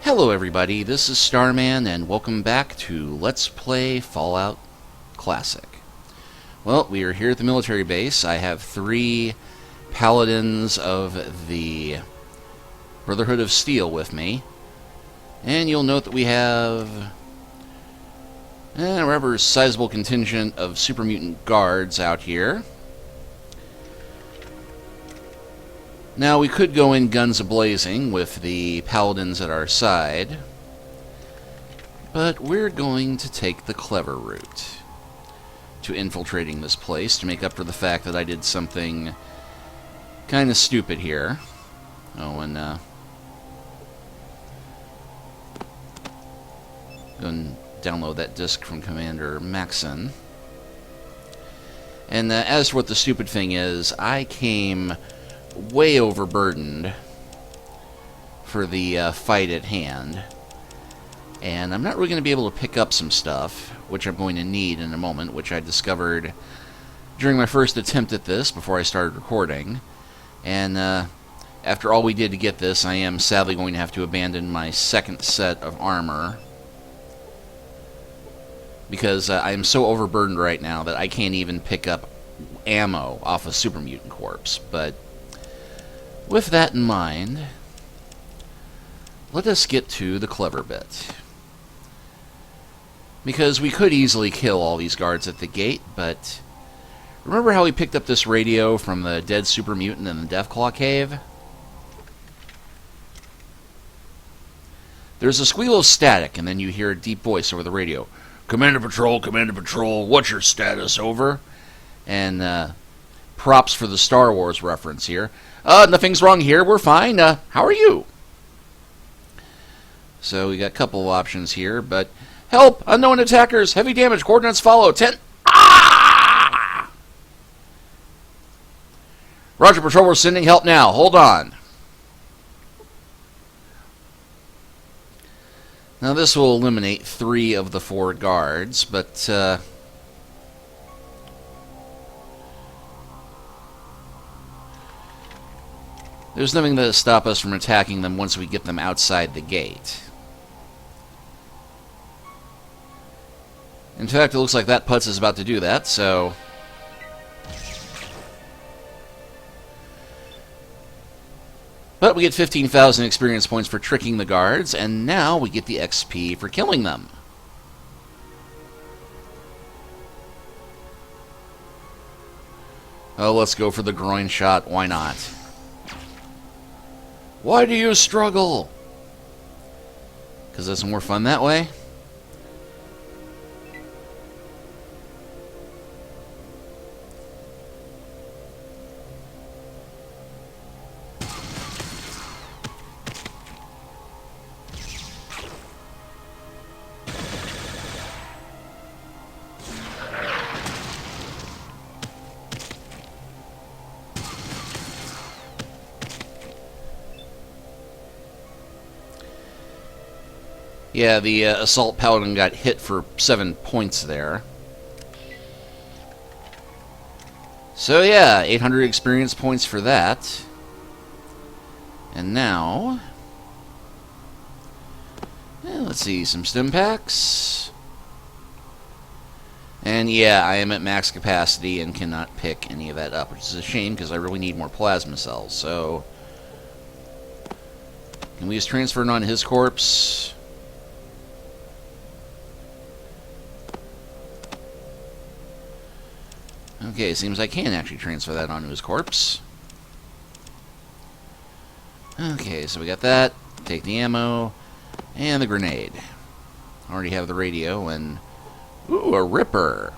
Hello everybody, this is Starman, and welcome back to Let's Play Fallout Classic. Well, we are here at the military base. I have 3 paladins of the Brotherhood of Steel with me. And you'll note that we have a rather sizable contingent of Super Mutant guards out here. Now, we could go in guns a-blazing with the paladins at our side, but we're going to take the clever route to infiltrating this place to make up for the fact that I did something kind of stupid here. Oh, and go and download that disc from Commander Maxon. And as for what the stupid thing is, I came way overburdened for the fight at hand, and I'm not really going to be able to pick up some stuff, which I'm going to need in a moment, which I discovered during my first attempt at this before I started recording. And after all we did to get this, I am sadly going to have to abandon my second set of armor, because I am so overburdened right now that I can't even pick up ammo off a Super Mutant corpse. But with that in mind, let us get to the clever bit. Because we could easily kill all these guards at the gate, but remember how we picked up this radio from the dead Super Mutant in the Deathclaw cave? There's a squeal of static, and then you hear a deep voice over the radio. Commander Patrol, what's your status, over? And props for the Star Wars reference here. Nothing's wrong here, we're fine. How are you? So we got a couple of options here, but help! Unknown attackers! Heavy damage! Coordinates follow! 10... Ah! Roger, Patrol, we're sending help now. Hold on. Now this will eliminate 3 of the 4 guards, but there's nothing to stop us from attacking them once we get them outside the gate. In fact, it looks like that putz is about to do that, so... But we get 15,000 experience points for tricking the guards, and now we get the XP for killing them. Oh, let's go for the groin shot. Why not? Why do you struggle? Because it's more fun that way? Yeah, the Assault Paladin got hit for 7 points there. So yeah, 800 experience points for that. And now... let's see, some stim packs. And yeah, I am at max capacity and cannot pick any of that up, which is a shame because I really need more plasma cells. So, can we just transfer it on his corpse? Okay, seems I can actually transfer that onto his corpse. Okay, so we got that. Take the ammo. And the grenade. Already have the radio and... Ooh, a Ripper!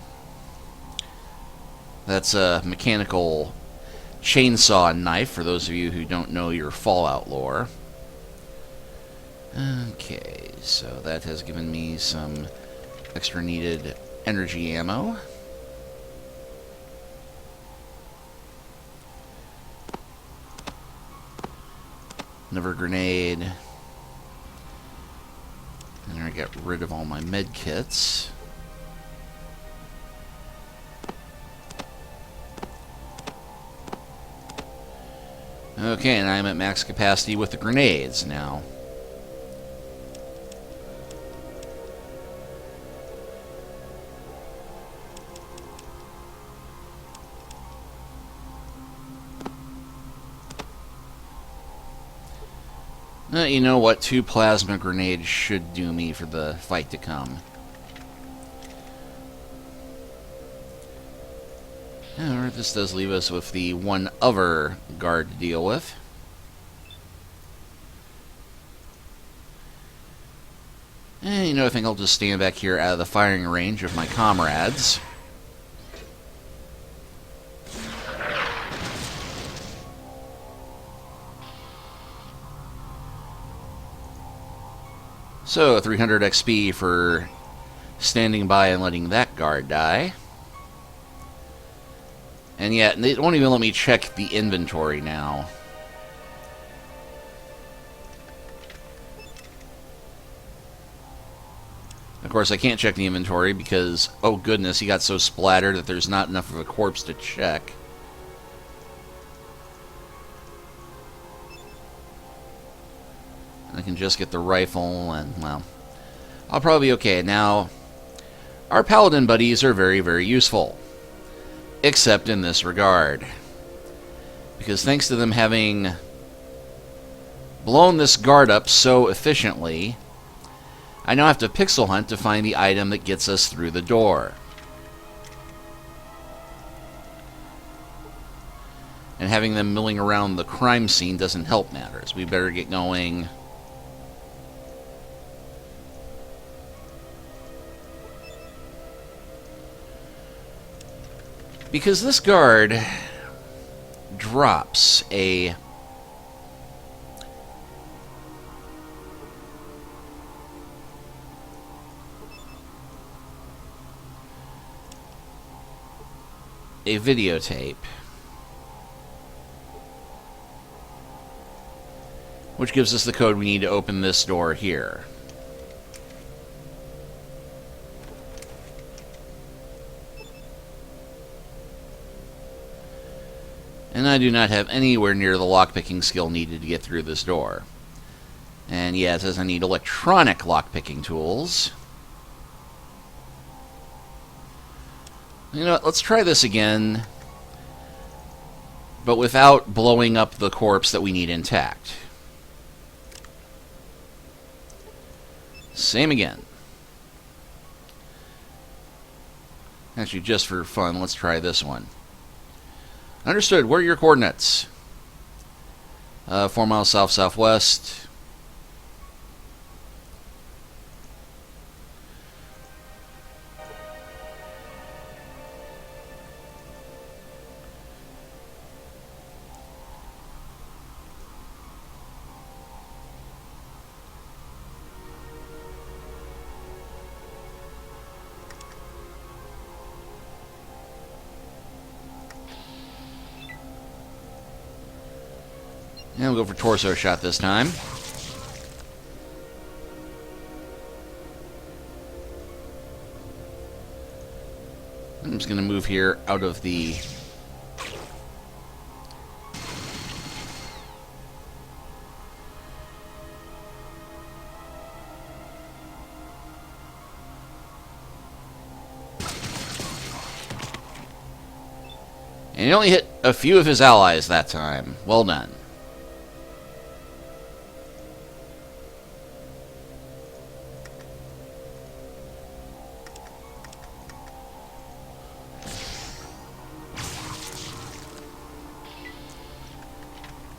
That's a mechanical chainsaw knife, for those of you who don't know your Fallout lore. Okay, so that has given me some extra needed energy ammo. Another grenade. And I got rid of all my med kits. Okay, and I'm at max capacity with the grenades now. You know what? 2 plasma grenades should do me for the fight to come. Alright, this does leave us with the one other guard to deal with. And you know, I think I'll just stand back here out of the firing range of my comrades. So, 300 XP for standing by and letting that guard die. And yet, they won't even let me check the inventory now. Of course, I can't check the inventory because, oh goodness, he got so splattered that there's not enough of a corpse to check. I can just get the rifle, and, well, I'll probably be okay. Now, our paladin buddies are very, very useful. Except in this regard. Because thanks to them having blown this guard up so efficiently, I now have to pixel hunt to find the item that gets us through the door. And having them milling around the crime scene doesn't help matters. We better get going. Because this guard drops a videotape, which gives us the code we need to open this door here. And I do not have anywhere near the lockpicking skill needed to get through this door. And yeah, it says I need electronic lockpicking tools. You know what, let's try this again, but without blowing up the corpse that we need intact. Same again. Actually, just for fun, let's try this one. Understood. What are your coordinates? 4 miles south-southwest. And we'll go for torso shot this time. I'm just going to move here out of the... And he only hit a few of his allies that time. Well done.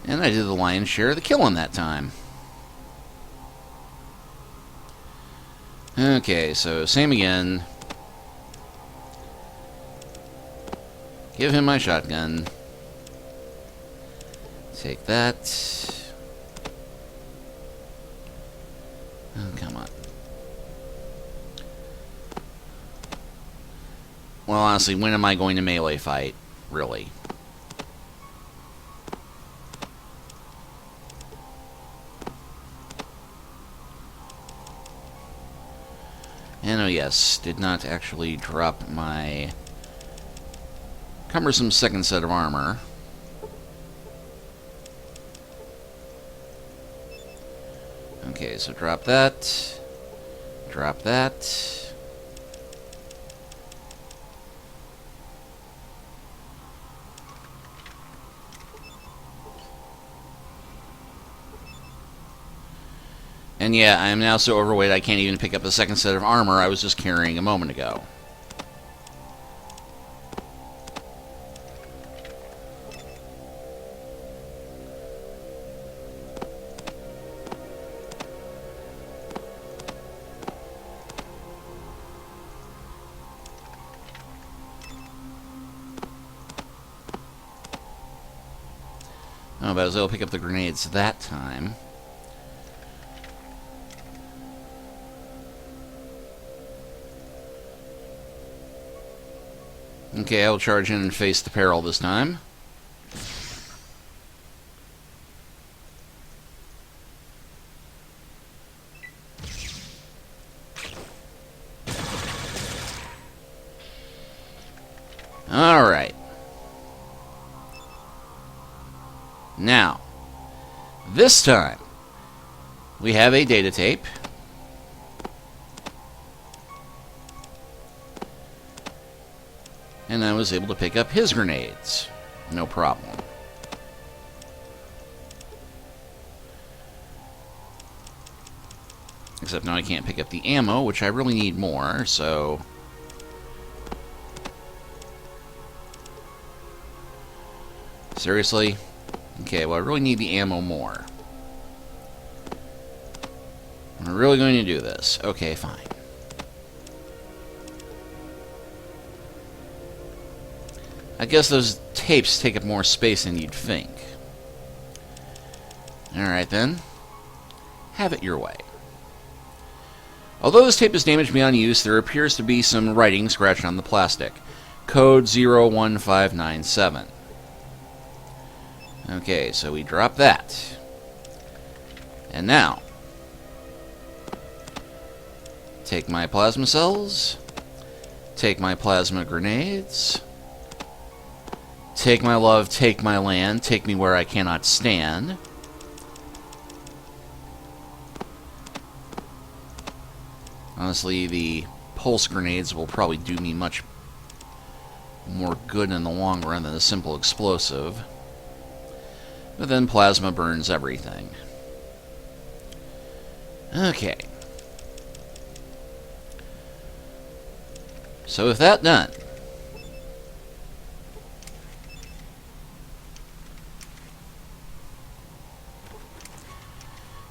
And I did the lion's share of the killing that time. Okay, so same again. Give him my shotgun. Take that. Oh, come on. Well, honestly, when am I going to melee fight? Really? And oh yes, did not actually drop my cumbersome second set of armor. Okay, so drop that. Drop that. And yeah, I am now so overweight I can't even pick up the second set of armor I was just carrying a moment ago. Oh, but I was able to pick up the grenades that time. Okay, I'll charge in and face the peril this time. Alright. Now, this time, we have a data tape. And I was able to pick up his grenades. No problem. Except now I can't pick up the ammo, which I really need more, so... Seriously? Okay, well I really need the ammo more. I'm really going to do this. Okay, fine. I guess those tapes take up more space than you'd think. Alright then. Have it your way. Although this tape is damaged beyond use, there appears to be some writing scratched on the plastic. Code 01597. Okay, so we drop that. And now, take my plasma cells, take my plasma grenades, take my love, take my land, take me where I cannot stand. Honestly, the pulse grenades will probably do me much more good in the long run than a simple explosive. But then plasma burns everything. Okay. So with that done,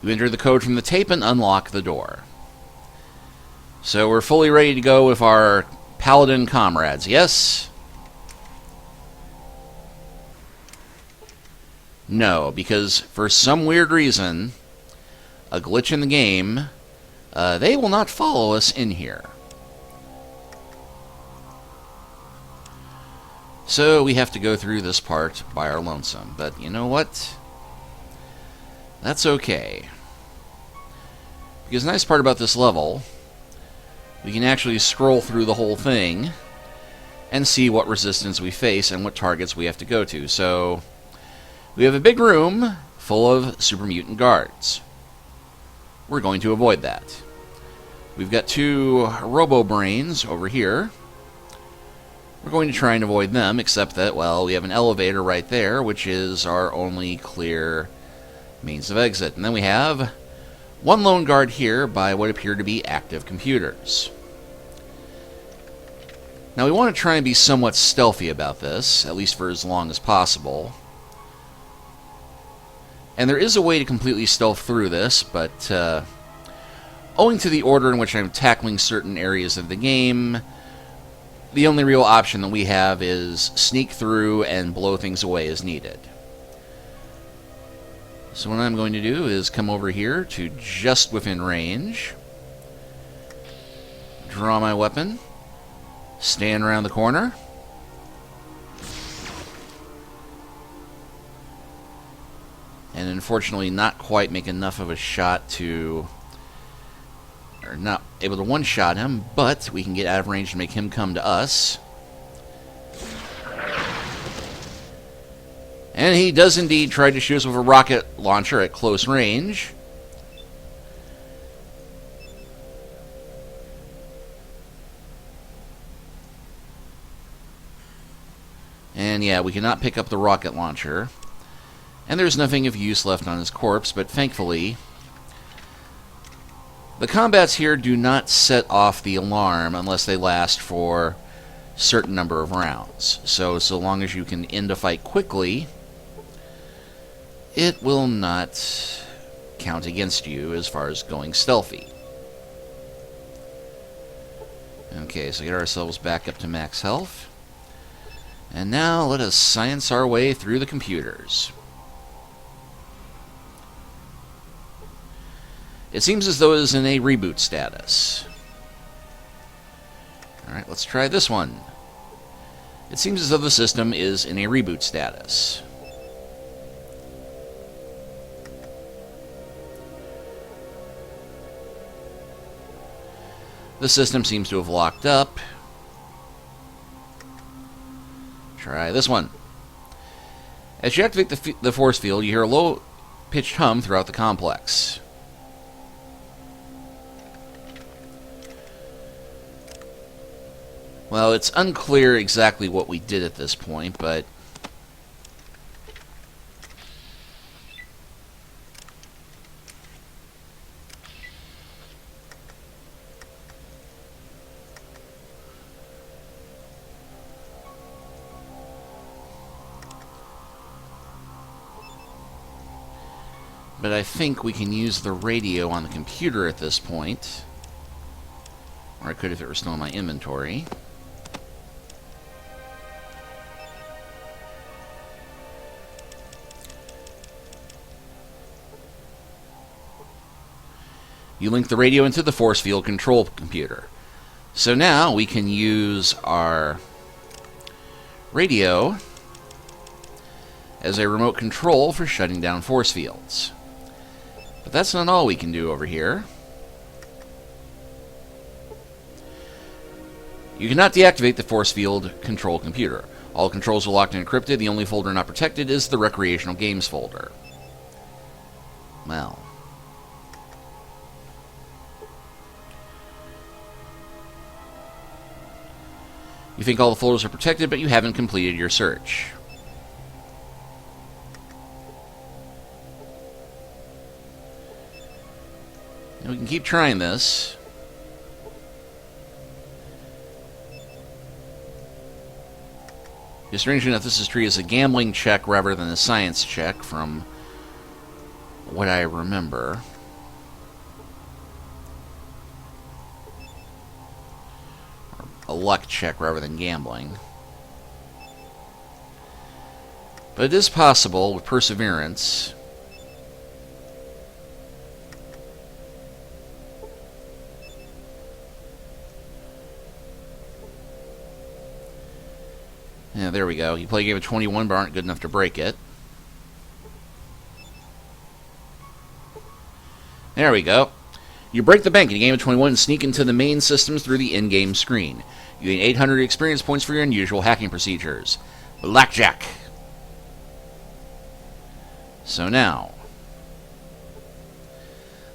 you enter the code from the tape and unlock the door. So we're fully ready to go with our paladin comrades, yes? No, because for some weird reason, a glitch in the game, they will not follow us in here. So we have to go through this part by our lonesome. But you know what? That's okay. Because the nice part about this level, we can actually scroll through the whole thing and see what resistance we face and what targets we have to go to. So we have a big room full of Super Mutant guards. We're going to avoid that. We've got two Robo-Brains over here. We're going to try and avoid them, except that, well, we have an elevator right there, which is our only clear means of exit. And then we have one lone guard here by what appear to be active computers. Now, we want to try and be somewhat stealthy about this, at least for as long as possible. And there is a way to completely stealth through this, but owing to the order in which I'm tackling certain areas of the game, the only real option that we have is sneak through and blow things away as needed. So what I'm going to do is come over here to just within range, draw my weapon, stand around the corner, and unfortunately not quite make enough of a shot to, or not able to one-shot him, but we can get out of range and make him come to us. And he does indeed try to shoot us with a rocket launcher at close range. And yeah, we cannot pick up the rocket launcher. And there's nothing of use left on his corpse, but thankfully, The combats here do not set off the alarm unless they last for a certain number of rounds. So long as you can end a fight quickly, it will not count against you as far as going stealthy. Okay, so get ourselves back up to max health. And now let us science our way through the computers. It seems as though it is in a reboot status. Alright, let's try this one. It seems as though the system is in a reboot status. The system seems to have locked up. Try this one. As you activate the force field, you hear a low-pitched hum throughout the complex. Well, it's unclear exactly what we did at this point, but I think we can use the radio on the computer at this point. Or I could if it were still in my inventory. You link the radio into the force field control computer. So now we can use our radio as a remote control for shutting down force fields. But that's not all we can do over here. You cannot deactivate the force field control computer. All controls are locked and encrypted. The only folder not protected is the recreational games folder. Well. You think all the folders are protected, but you haven't completed your search. And we can keep trying this. Strangely enough, this is treated as a gambling check rather than a science check, from what I remember. A luck check rather than gambling. But it is possible with perseverance. Yeah, there we go. You play a game of 21 but aren't good enough to break it. There we go. You break the bank in a game of 21 and sneak into the main systems through the in-game screen. You gain 800 experience points for your unusual hacking procedures. Blackjack. So now,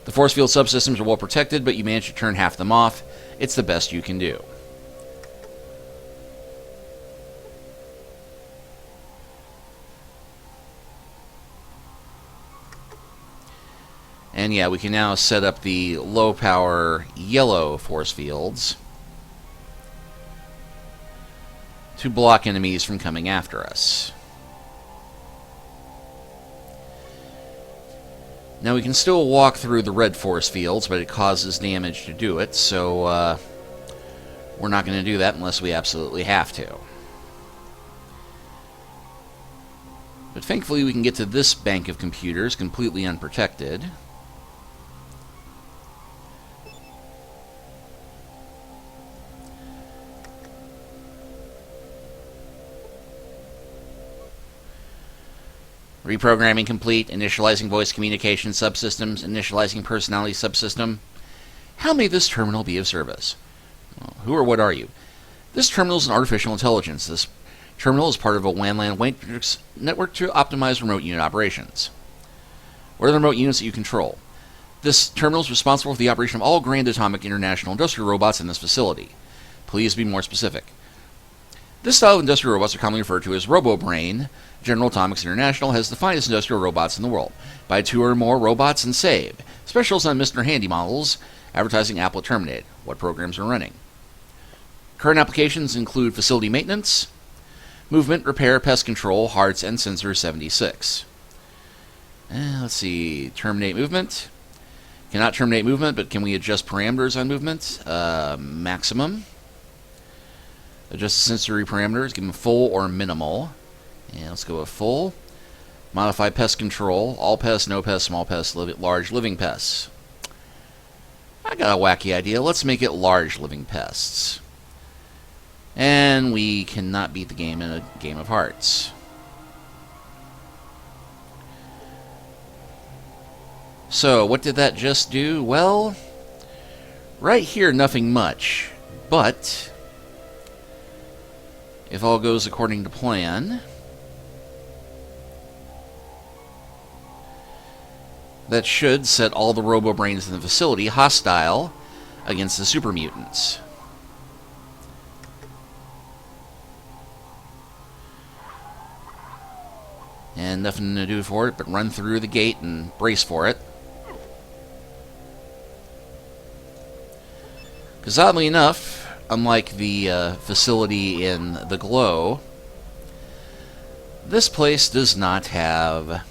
the force field subsystems are well protected, but you managed to turn half them off. It's the best you can do. And yeah, we can now set up the low-power yellow force fields to block enemies from coming after us. Now we can still walk through the red force fields, but it causes damage to do it, so we're not going to do that unless we absolutely have to. But thankfully we can get to this bank of computers completely unprotected. Reprogramming complete, initializing voice communication subsystems, initializing personality subsystem. How may this terminal be of service? Well, who or what are you? This terminal is an artificial intelligence. This terminal is part of a WAN-LAN matrix network to optimize remote unit operations. What are the remote units that you control? This terminal is responsible for the operation of all Grand Atomic International Industrial robots in this facility. Please be more specific. This style of industrial robots are commonly referred to as RoboBrain. General Atomics International has the finest industrial robots in the world. Buy 2 or more robots and save. Specials on Mr. Handy models. Advertising Apple terminated. What programs are running? Current applications include facility maintenance, movement, repair, pest control, hearts, and sensor 76. Let's see. Terminate movement. Cannot terminate movement, but can we adjust parameters on movement? Maximum. Adjust the sensory parameters. Give them full or minimal. And let's go with full. Modify pest control. All pests, no pests, small pests, large living pests. I got a wacky idea. Let's make it large living pests. And we cannot beat the game in a game of hearts. So, what did that just do? Well, right here, nothing much. But, if all goes according to plan, that should set all the RoboBrains in the facility hostile against the Super Mutants. And nothing to do for it but run through the gate and brace for it. Because oddly enough, unlike the facility in the Glow, this place does not have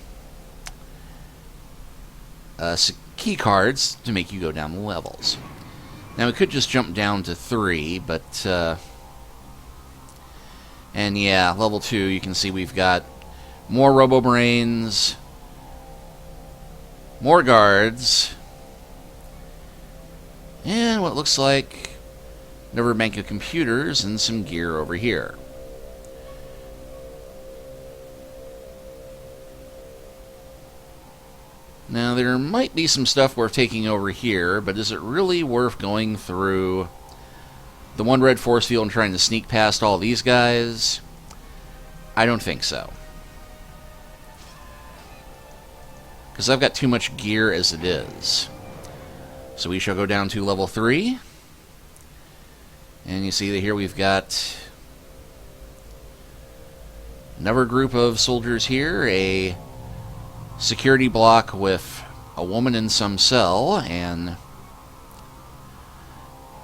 key cards to make you go down the levels. Now, we could just jump down to 3, but... and yeah, level 2, you can see we've got more RoboBrains, more guards, and what looks like another bank of computers and some gear over here. Now, there might be some stuff worth taking over here, but is it really worth going through the one red force field and trying to sneak past all these guys? I don't think so. Because I've got too much gear as it is. So we shall go down to level 3. And you see that here we've got another group of soldiers here, a security block with a woman in some cell, and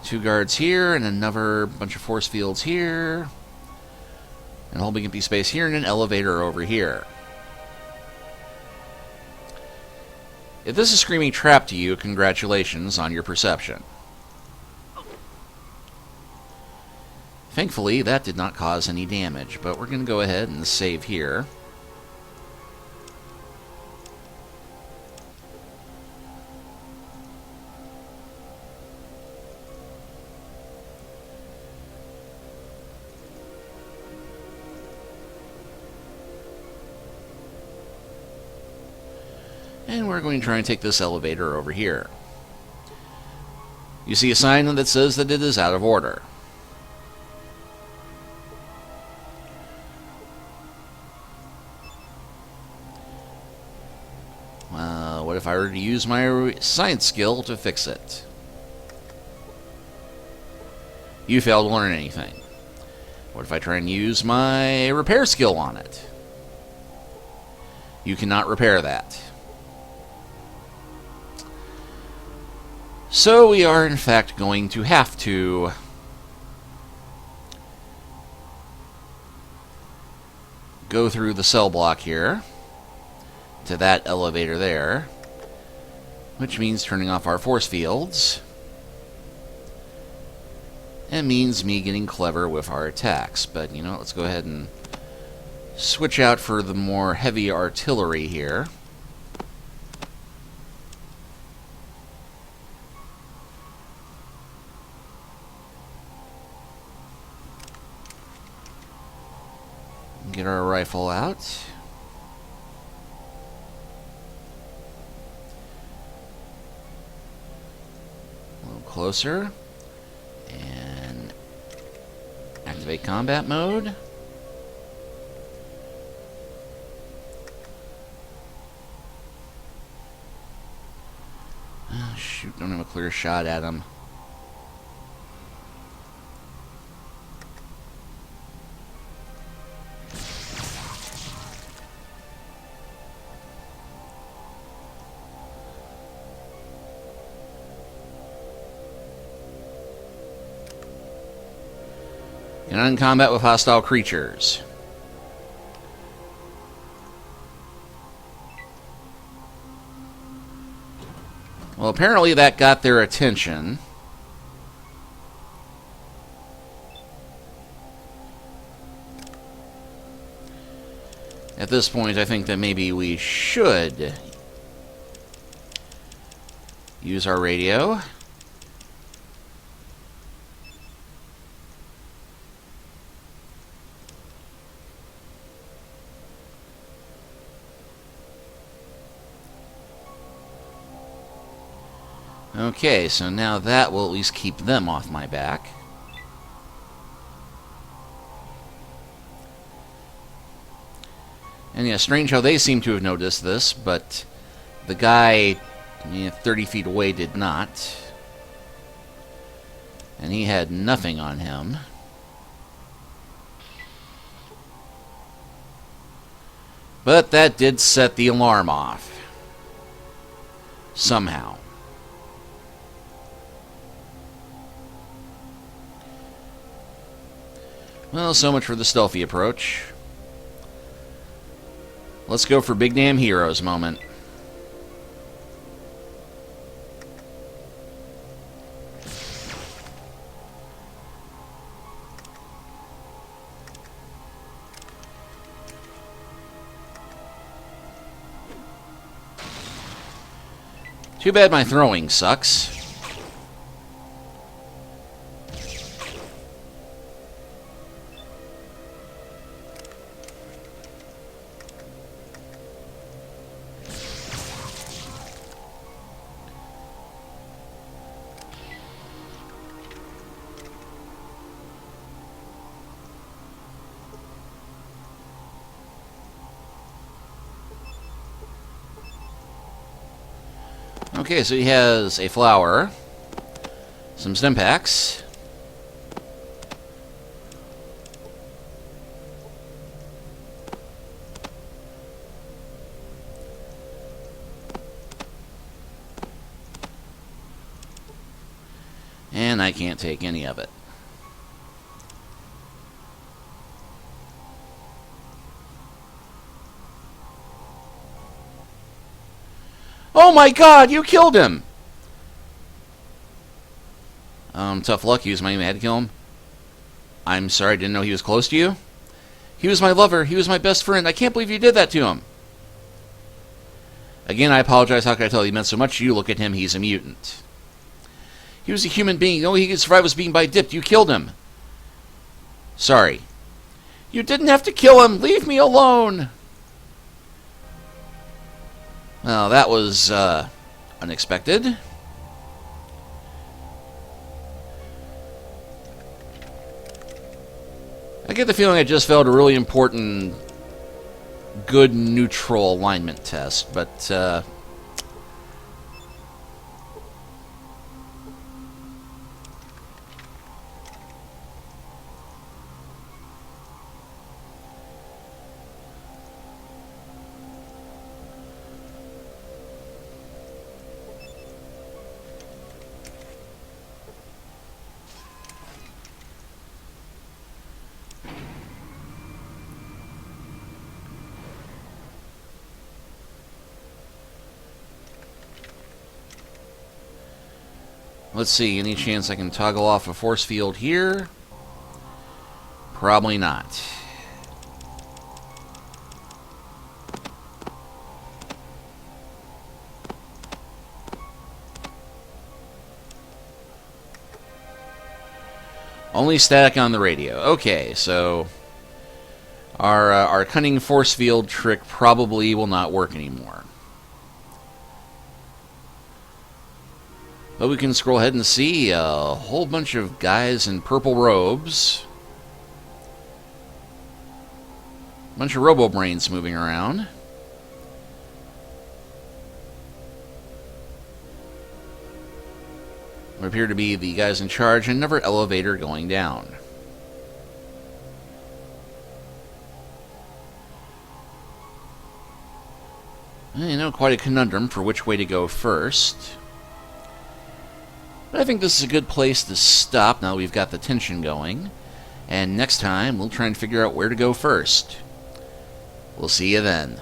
2 guards here, and another bunch of force fields here, and a whole big empty space here, and an elevator over here. If this is screaming trap to you, congratulations on your perception. Thankfully, that did not cause any damage, but we're going to go ahead and save here. And we're going to try and take this elevator over here. You see a sign that says that it is out of order. What if I were to use my science skill to fix it? You failed to learn anything. What if I try and use my repair skill on it? You cannot repair that. So we are, in fact, going to have to go through the cell block here to that elevator there, which means turning off our force fields, and means me getting clever with our attacks. But, you know, let's go ahead and switch out for the more heavy artillery here. Get our rifle out. A little closer. And activate combat mode. Oh, shoot, don't have a clear shot at him. and in combat with hostile creatures. Well, apparently that got their attention. At this point, I think that maybe we should use our radio. Okay, so now that will at least keep them off my back. And yeah, strange how they seem to have noticed this, but the guy 30 feet away did not. And he had nothing on him. But that did set the alarm off. Somehow. Well, so much for the stealthy approach. Let's go for big damn heroes moment. Too bad my throwing sucks. Okay, so he has a flower, some stim packs, and I can't take any of it. Oh my god, you killed him! Tough luck, he was my mad to kill him. I'm sorry, I didn't know he was close to you. He was my lover, he was my best friend. I can't believe you did that to him. Again, I apologize, how could I tell you he meant so much to you? Look at him, he's a mutant. He was a human being, the only he could survive was being dipped. You killed him. Sorry. You didn't have to kill him, leave me alone! Well, that was unexpected. I get the feeling I just failed a really important good neutral alignment test, but let's see, any chance I can toggle off a force field here? Probably not. Only static on the radio. Okay, so our cunning force field trick probably will not work anymore. But we can scroll ahead and see a whole bunch of guys in purple robes. A bunch of robo-brains moving around. What appear to be the guys in charge, and another elevator going down. You know, quite a conundrum for which way to go first. But I think this is a good place to stop now that we've got the tension going. And next time, we'll try and figure out where to go first. We'll see you then.